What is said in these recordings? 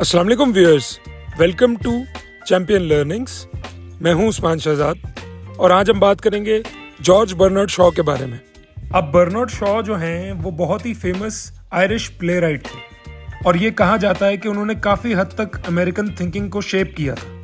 अस्सलाम वालेकुम viewers, welcome to champion learnings. मैं हूं उस्मान शहजाद और आज हम बात करेंगे जॉर्ज बर्नार्ड शॉ के बारे में। अब बर्नार्ड शॉ जो हैं वो बहुत ही फेमस आयरिश प्लेराइट थे और ये कहा जाता है कि उन्होंने काफ़ी हद तक अमेरिकन थिंकिंग को शेप किया था।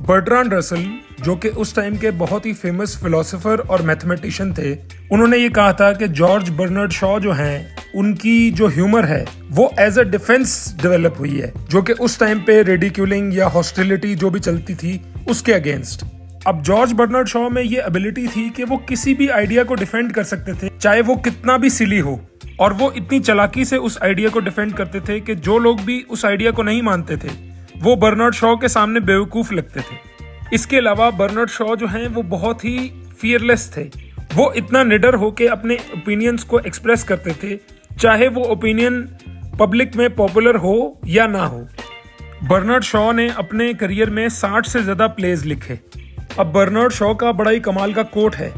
बर्ट्रांड रसल जो कि उस टाइम के बहुत ही फेमस फिलोसोफर और मैथमेटिशियन थे, उन्होंने ये कहा था कि जॉर्ज बर्नार्ड शॉ जो हैं उनकी जो ह्यूमर है वो एज अ डिफेंस डेवलप हुई है, जो कि उस टाइम पे रेडिक्यूलिंग या हॉस्टिलिटी जो भी चलती थी उसके अगेंस्ट। अब जॉर्ज बर्नार्ड शॉ में ये एबिलिटी थी कि वो किसी भी आइडिया को डिफेंड कर सकते थे, चाहे वो कितना भी सिली हो, और वो इतनी चालाकी से उस आइडिया को डिफेंड करते थे कि जो लोग भी उस आइडिया को नहीं मानते थे वो बर्नार्ड शॉ के सामने बेवकूफ लगते थे। इसके अलावा बर्नार्ड शॉ जो हैं वो बहुत ही फियरलेस थे। वो इतना निडर होके अपने ओपिनियंस को एक्सप्रेस करते थे, चाहे वो ओपिनियन पब्लिक में पॉपुलर हो या ना हो। बर्नार्ड शॉ ने अपने करियर में 60 से ज्यादा प्लेज लिखे। अब बर्नार्ड शॉ का बड़ा ही कमाल का कोट है,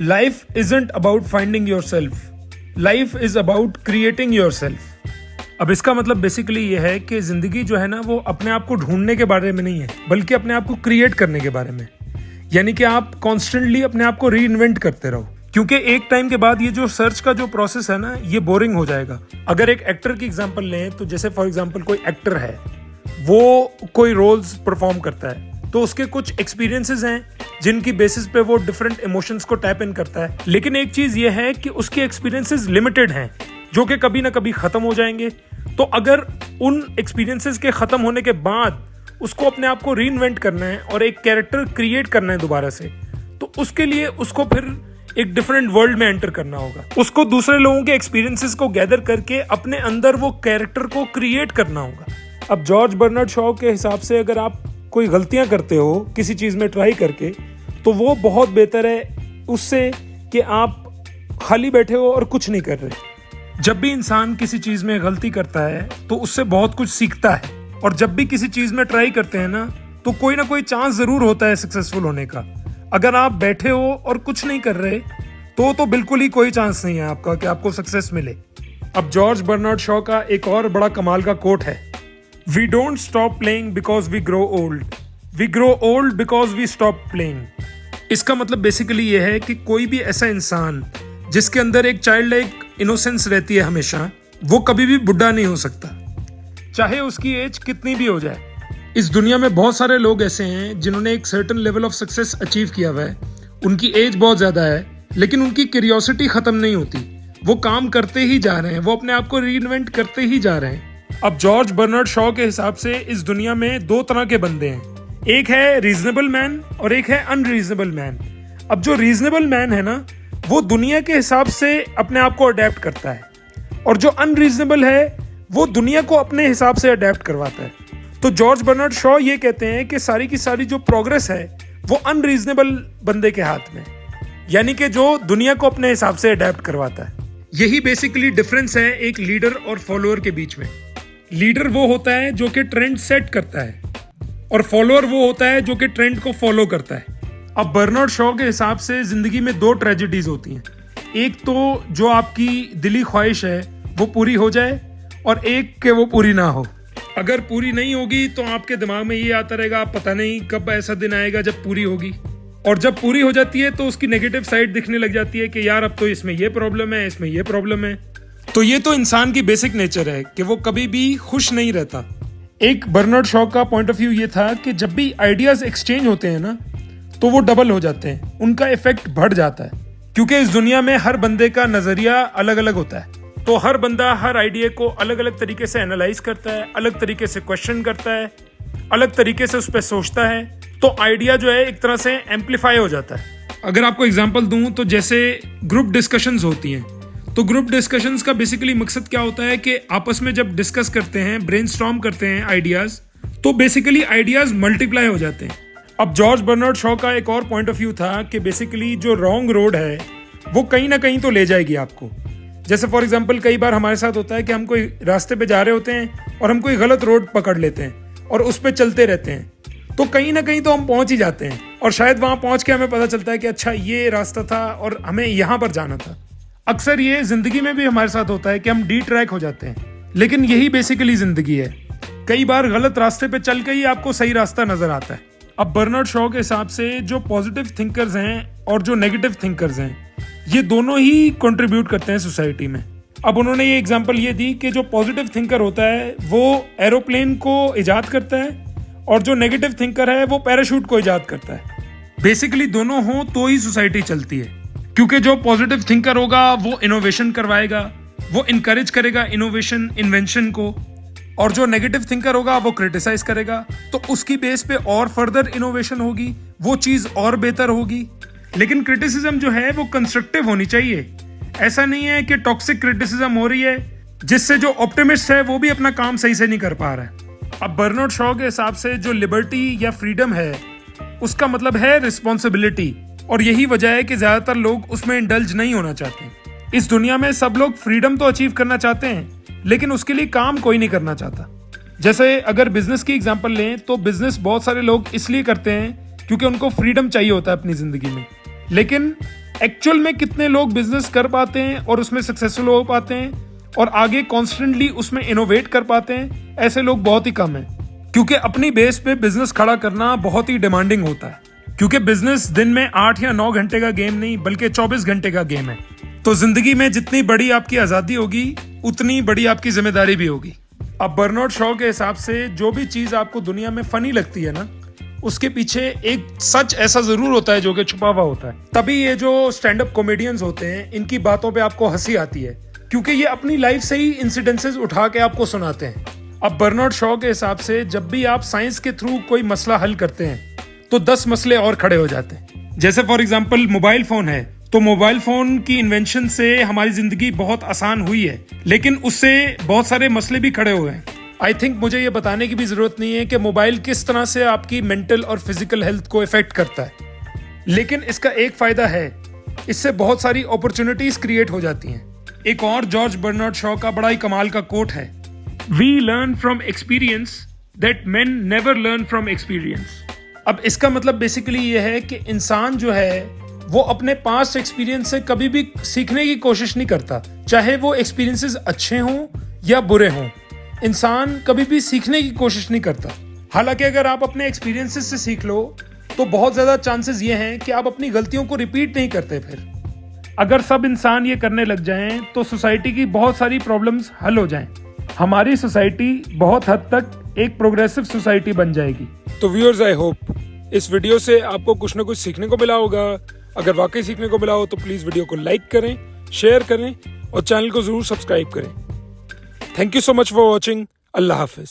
life isn't about finding yourself, life is about creating yourself. अब इसका मतलब बेसिकली ये है कि जिंदगी जो है ना वो अपने आप को ढूंढने के बारे में नहीं है, बल्कि अपने आप को क्रिएट करने के बारे में। यानी कि आप कॉन्स्टेंटली अपने आप को री इन्वेंट करते रहो, क्योंकि एक टाइम के बाद ये जो सर्च का जो प्रोसेस है ना ये बोरिंग हो जाएगा। अगर एक एक्टर की एग्जांपल लें तो जैसे फॉर एग्जांपल कोई एक्टर है, वो कोई रोल्स परफॉर्म करता है तो उसके कुछ एक्सपीरियंसेस हैं जिनकी बेसिस पे वो डिफरेंट इमोशंस को टैप इन करता है। लेकिन एक चीज ये है कि उसके एक्सपीरियंसेस लिमिटेड हैं जो कि कभी ना कभी खत्म हो जाएंगे। तो अगर उन एक्सपीरियंसेस के खत्म होने के बाद उसको अपने आप को री इन्वेंट करना है और एक कैरेक्टर क्रिएट करना है दोबारा से, तो उसके लिए उसको फिर एक डिफरेंट वर्ल्ड में एंटर करना होगा। उसको दूसरे लोगों के एक्सपीरियंसेस को गैदर करके अपने अंदर वो कैरेक्टर को क्रिएट करना होगा। अब जॉर्ज बर्नार्ड शॉ के हिसाब से अगर आप कोई गलतियां करते हो किसी चीज में ट्राई करके, तो वो बहुत बेहतर है उससे कि आप खाली बैठे हो और कुछ नहीं कर रहे। जब भी इंसान किसी चीज में गलती करता है तो उससे बहुत कुछ सीखता है, और जब भी किसी चीज में ट्राई करते हैं ना तो कोई ना कोई चांस जरूर होता है सक्सेसफुल होने का। अगर आप बैठे हो और कुछ नहीं कर रहे तो बिल्कुल ही कोई चांस नहीं है आपका कि आपको सक्सेस मिले। अब जॉर्ज बर्नार्ड शॉ का एक और बड़ा कमाल का कोट है, we don't stop playing because we grow old, we grow old because we stop playing. इसका मतलब बेसिकली ये है कि कोई भी ऐसा इंसान जिसके अंदर एक चाइल्ड लाइक इनोसेंस रहती है हमेशा, वो कभी भी बुढ़ा नहीं हो सकता, चाहे उसकी एज कितनी भी हो जाए। इस दुनिया में बहुत सारे लोग ऐसे हैं जिन्होंने एक certain level of success achieve किया हुआ है, उनकी एज बहुत ज्यादा है लेकिन उनकी क्यूरियोसिटी खत्म नहीं होती, वो काम करते ही जा रहे हैं, वो अपने आप को री इन्वेंट करते ही जा रहे हैं। अब जॉर्ज बर्नार्ड शॉ के हिसाब से इस दुनिया में दो तरह के बंदे हैं, एक है रीजनेबल मैन और एक है अनरीजनेबल मैन। अब जो रीजनेबल मैन है ना वो दुनिया के हिसाब से अपने आप को अडेप्ट करता है, और जो अनरीजनेबल है वो दुनिया को अपने हिसाब से अडेप्ट करवाता है। तो जॉर्ज बर्नार्ड शॉ ये कहते हैं कि सारी की सारी जो प्रोग्रेस है वो अनरीजनेबल बंदे के हाथ में, यानी कि जो दुनिया को अपने हिसाब से अडेप्ट करवाता है। यही बेसिकली डिफरेंस है एक लीडर और फॉलोअर के बीच में। लीडर वो होता है जो कि ट्रेंड सेट करता है, और फॉलोअर वो होता है जो कि ट्रेंड को फॉलो करता है। अब बर्नार्ड शॉ के हिसाब से जिंदगी में दो ट्रेजेडीज होती हैं, एक तो जो आपकी दिली ख्वाहिश है वो पूरी हो जाए, और एक के वो पूरी ना हो। अगर पूरी नहीं होगी तो आपके दिमाग में ये आता रहेगा पता नहीं कब ऐसा दिन आएगा जब पूरी होगी, और जब पूरी हो जाती है तो उसकी नेगेटिव साइड दिखने लग जाती है कि यार अब तो इसमें ये प्रॉब्लम है, इसमें ये प्रॉब्लम है। तो ये तो इंसान की बेसिक नेचर है कि वो कभी भी खुश नहीं रहता। एक बर्नार्ड शॉ का पॉइंट ऑफ व्यू ये था कि जब भी आइडियाज एक्सचेंज होते हैं ना तो वो डबल हो जाते हैं, उनका इफेक्ट बढ़ जाता है, क्योंकि इस दुनिया में हर बंदे का नजरिया अलग अलग होता है। तो हर बंदा हर आइडिया को अलग अलग तरीके से एनालाइज करता है, अलग तरीके से क्वेश्चन करता है, अलग तरीके से उस पर सोचता है, तो आइडिया जो है एक तरह से एम्पलीफाई हो जाता है। अगर आपको एग्जांपल दूं तो जैसे ग्रुप डिस्कशंस होती हैं, तो ग्रुप डिस्कशंस का बेसिकली मकसद क्या होता है कि आपस में जब डिस्कस करते हैं, ब्रेनस्टॉर्म करते हैं आइडियाज, तो बेसिकली आइडियाज मल्टीप्लाई हो जाते हैं। अब जॉर्ज बर्नार्ड शॉ का एक और पॉइंट ऑफ व्यू था कि बेसिकली जो रॉन्ग रोड है वो कहीं ना कहीं तो ले जाएगी आपको। जैसे फॉर एग्जांपल कई बार हमारे साथ होता है कि हम कोई रास्ते पे जा रहे होते हैं और हम कोई गलत रोड पकड़ लेते हैं और उस पे चलते रहते हैं, तो कहीं ना कहीं तो हम पहुंच ही जाते हैं, और शायद वहां पहुंच के हमें पता चलता है कि अच्छा ये रास्ता था और हमें यहाँ पर जाना था। अक्सर ये जिंदगी में भी हमारे साथ होता है कि हम डी ट्रैक हो जाते हैं, लेकिन यही बेसिकली जिंदगी है। कई बार गलत रास्ते पे चल के ही आपको सही रास्ता नजर आता है। अब बर्नार्ड शॉ के हिसाब से जो पॉजिटिव थिंकर्स हैं और जो नेगेटिव थिंकर्स हैं, ये दोनों ही कंट्रीब्यूट करते हैं सोसाइटी में। अब उन्होंने ये एग्जांपल ये दी कि जो पॉजिटिव थिंकर होता है वो एरोप्लेन को इजाद करता है और जो नेगेटिव थिंकर है वो पैराशूट को इजाद करता है। बेसिकली दोनों हो तो ही सोसाइटी चलती है, क्योंकि जो पॉजिटिव थिंकर होगा वो इनोवेशन करवाएगा, वो इनकरेज करेगा इनोवेशन इन्वेंशन को, और जो नेगेटिव थिंकर होगा वो क्रिटिसाइज करेगा, तो उसकी बेस पे और फर्दर इनोवेशन होगी, वो चीज और बेहतर होगी। लेकिन क्रिटिसिज्म जो है वो कंस्ट्रक्टिव होनी चाहिए। ऐसा नहीं है कि टॉक्सिक क्रिटिसिज्म हो रही है जिससे जो ऑप्टिमिस्ट है वो भी अपना काम सही से नहीं कर पा रहा है। अब बर्नार्ड शॉ के हिसाब से जो लिबर्टी या फ्रीडम है उसका मतलब है रिस्पॉन्सिबिलिटी, और यही वजह है कि ज्यादातर लोग उसमें इंडल्ज नहीं होना चाहते। इस दुनिया में सब लोग फ्रीडम तो अचीव करना चाहते हैं, लेकिन उसके लिए काम कोई नहीं करना चाहता। जैसे अगर बिजनेस की एग्जांपल लें तो बिजनेस बहुत सारे लोग इसलिए करते हैं क्योंकि उनको फ्रीडम चाहिए होता है अपनी जिंदगी में, लेकिन एक्चुअल में कितने लोग बिजनेस कर पाते हैं और उसमें सक्सेसफुल हो पाते हैं और आगे कॉन्स्टेंटली उसमें इनोवेट कर पाते हैं, ऐसे लोग बहुत ही कम हैं। क्योंकि अपनी बेस पे बिजनेस खड़ा करना बहुत ही डिमांडिंग होता है, क्योंकि बिजनेस दिन में 8 या 9 घंटे का गेम नहीं बल्कि 24 घंटे का गेम है। तो जिंदगी में जितनी बड़ी आपकी आजादी होगी उतनी बड़ी आपकी जिम्मेदारी भी होगी। अब बर्नार्ड शॉ के हिसाब से जो भी चीज आपको दुनिया में फनी लगती है ना, उसके पीछे एक सच ऐसा जरूर होता है जो कि छुपा हुआ होता है। तभी ये जो स्टैंड अप कॉमेडियंस होते हैं इनकी बातों पे आपको हंसी आती है, क्योंकि ये अपनी लाइफ से ही इंसिडेंसेस उठा के आपको सुनाते हैं। अब बर्नार्ड शॉ के हिसाब से जब भी आप साइंस के थ्रू कोई मसला हल करते हैं तो 10 मसले और खड़े हो जाते हैं। जैसे फॉर एग्जांपल मोबाइल फोन है, तो मोबाइल फोन की इन्वेंशन से हमारी जिंदगी बहुत आसान हुई है, लेकिन उससे बहुत सारे मसले भी खड़े हुए हैं। आई थिंक मुझे ये बताने की भी जरूरत नहीं है कि मोबाइल किस तरह से आपकी मेंटल और फिजिकल हेल्थ को इफेक्ट करता है, लेकिन इसका एक फायदा है, इससे बहुत सारी अपॉर्चुनिटीज क्रिएट हो जाती हैं। एक और जॉर्ज बर्नार्ड शॉ का बड़ा ही कमाल का कोट है, we learn from experience that men never learn from experience. अब इसका मतलब बेसिकली ये है कि इंसान जो है वो अपने पास्ट एक्सपीरियंस से कभी भी सीखने की कोशिश नहीं करता, चाहे वो एक्सपीरियंसेस अच्छे हों या बुरे हों। इंसान कभी भी सीखने की कोशिश नहीं करता। हालांकि अगर आप अपने एक्सपीरियंसेस से सीख लो तो बहुत ज्यादा चांसेस ये हैं कि आप अपनी गलतियों को रिपीट नहीं करते। फिर अगर सब इंसान ये करने लग जाएं तो सोसाइटी की बहुत सारी प्रॉब्लम्स हल हो जाएं। हमारी सोसाइटी बहुत हद तक एक प्रोग्रेसिव सोसाइटी बन जाएगी। तो व्यूअर्स, आई होप इस वीडियो से आपको कुछ ना कुछ सीखने को मिला होगा। अगर वाकई सीखने को मिला हो तो प्लीज वीडियो को लाइक करें, शेयर करें और चैनल को जरूर सब्सक्राइब करें। Thank you so much for watching. Allah Hafiz.